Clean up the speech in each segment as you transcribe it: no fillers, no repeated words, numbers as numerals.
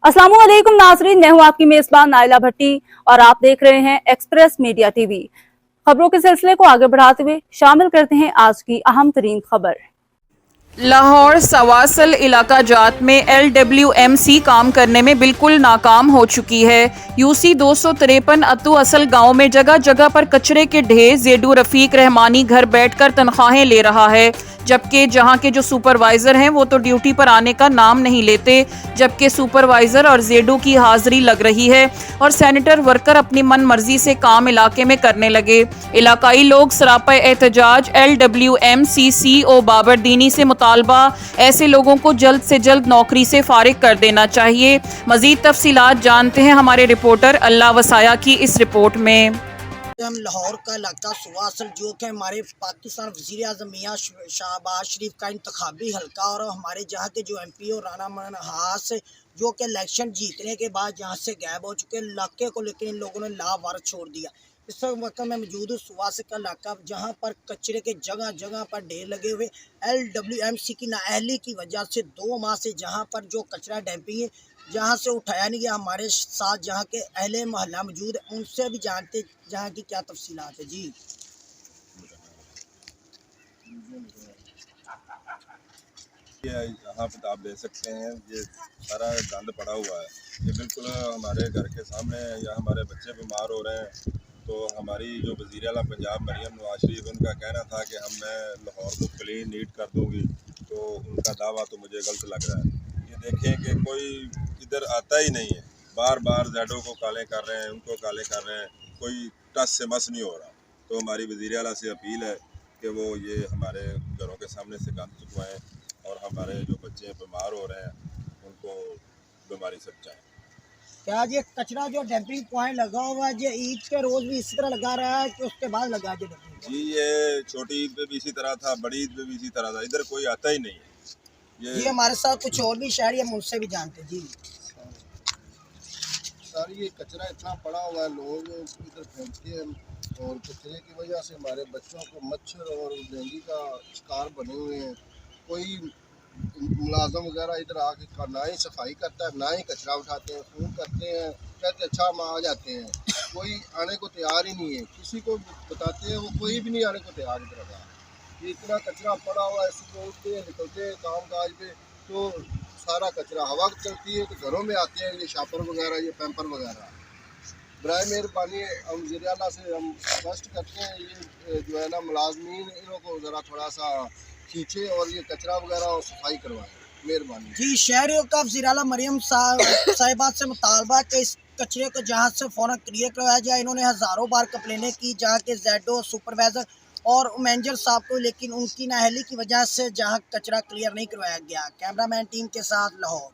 अस्सलामुअलैकुम नाजरीन, मैं हूं आपकी मेजबान नाइला भट्टी और आप देख रहे हैं एक्सप्रेस मीडिया टीवी। खबरों के सिलसिले को आगे बढ़ाते हुए शामिल करते हैं आज की अहम तरीन खबर। लाहौर सवासल इलाका जात में LWMC काम करने में बिल्कुल नाकाम हो चुकी है। UC 253 अतु असल गांव में जगह जगह पर कचरे के ढेर। जेडू रफीक रहमानी घर बैठकर तनख्वाहें ले रहा है, जबकि जहां के जो सुपरवाइजर हैं वो तो ड्यूटी पर आने का नाम नहीं लेते, जबकि सुपरवाइजर और जेडू की हाजिरी लग रही है और सैनिटर वर्कर अपनी मन मर्जी से काम इलाके में करने लगे। इलाकाई लोग सरापा एहतजाज LWMC CO बाबरदीनी से मुतालबा ऐसे लोगों को जल्द से जल्द नौकरी से फारिग कर देना चाहिए। मजीद तफसीलात जानते हैं हमारे रिपोर्टर अल्लाह वसाया की इस रिपोर्ट में। हम लाहौर का इलाका सुवासल जो कि हमारे पाकिस्तान वज़ीर आज़म मियाँ शहबाज शरीफ का इंतखाबी हल्का और हमारे जहाँ के जो MP और राना मनहास जो कि इलेक्शन जीतने के बाद यहाँ से गायब हो चुके इलाके को, लेकिन इन लोगों ने लावारिस छोड़ दिया। इस वक्त मैं मौजूद हूँ सुवासल का इलाका, जहाँ पर कचरे के जगह जगह पर ढेर लगे हुए। LWMC की नाअहली की वजह से 2 माह से जहाँ पर जो कचरा डंपिंग है जहाँ से उठाया नहीं गया। हमारे साथ जहाँ के अहले मोहल्ला मौजूद है, उनसे भी जानते जहाँ की क्या तफसीलात है। जी यहाँ पर आप देख सकते हैं, ये सारा गंद पड़ा हुआ है। ये बिल्कुल हमारे घर के सामने है, या हमारे बच्चे बीमार हो रहे हैं। तो हमारी जो वज़ीर आला पंजाब मरियम नवाज शरीफ, उनका कहना था कि मैं लाहौर को क्लीन नीट कर दूंगी, तो उनका दावा तो मुझे गलत लग रहा है। ये देखें कि कोई इधर आता ही नहीं है, बार बार जेडो को काले कर रहे हैं, उनको काले कर रहे हैं, कोई टस से मस नहीं हो रहा। तो हमारी वज़ीर आला से अपील है कि वो ये हमारे घरों के सामने से गंद चुकवाएँ और हमारे जो बच्चे बीमार हो रहे हैं उनको बीमारी से बचाएं। क्या ये कचरा जो डंपिंग पॉइंट लगा हुआ है, ये ईद के रोज भी इसी तरह लगा रहा है कि उसके बाद लगा है? जी, ये छोटी ईद पे भी इसी तरह था, बड़ी ईद पे भी इसी तरह था, इधर कोई आता ही नहीं है। ये हमारे साथ कुछ और भी शहरी हम उनसे भी जानते हैं। जी सर, ये कचरा इतना पड़ा हुआ है, लोग इधर फेंकते हैं और कचरे की वजह से हमारे बच्चों को मच्छर और डेंगू का शिकार बने हुए हैं। कोई मुलाजम वगैरह इधर आके ना ही सफाई करता है, ना ही कचरा उठाते हैं। फ़ोन करते हैं, कहते अच्छा हम आ जाते हैं, कोई आने को तैयार ही नहीं है। किसी को बताते हैं, वो कोई भी नहीं आने को तैयार इधर रहा। ये इतना कचरा पड़ा हुआ है, सुबह उठते हैं निकलते हैं काम काज पे तो सारा कचरा हवा चलती है तो घरों में आते हैं ये शापर वगैरह, ये पैम्पर वगैरह। बराए मेहरबानी हम वज़ीर आला से हम रिक्वेस्ट करते हैं, ये जो है ना मुलाजमीन इन्हों को ज़रा थोड़ा सा खींचे और ये कचरा वगैरह और सफाई करवाएं, मेहरबानी। जी, शहरियों का वज़ीर आला मरियम साहिबा से मुतालबा कि इस कचरे को जहाँ से फ़ौरन क्लियर करवाया जाए। इन्होंने हज़ारों बार कंप्लेनें की जहाँ के जेडो सुपरवाइज़र और मैनेजर साहब को, लेकिन उनकी नाअहली की वजह से जहाँ कचरा क्लियर नहीं करवाया गया। कैमरामैन टीम के साथ लाहौर।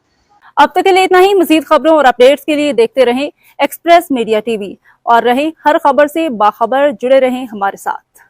अब तक के लिए इतना ही। मजीद खबरों और अपडेट्स के लिए देखते रहें एक्सप्रेस मीडिया टीवी और रहें हर खबर से बाखबर, जुड़े रहें हमारे साथ।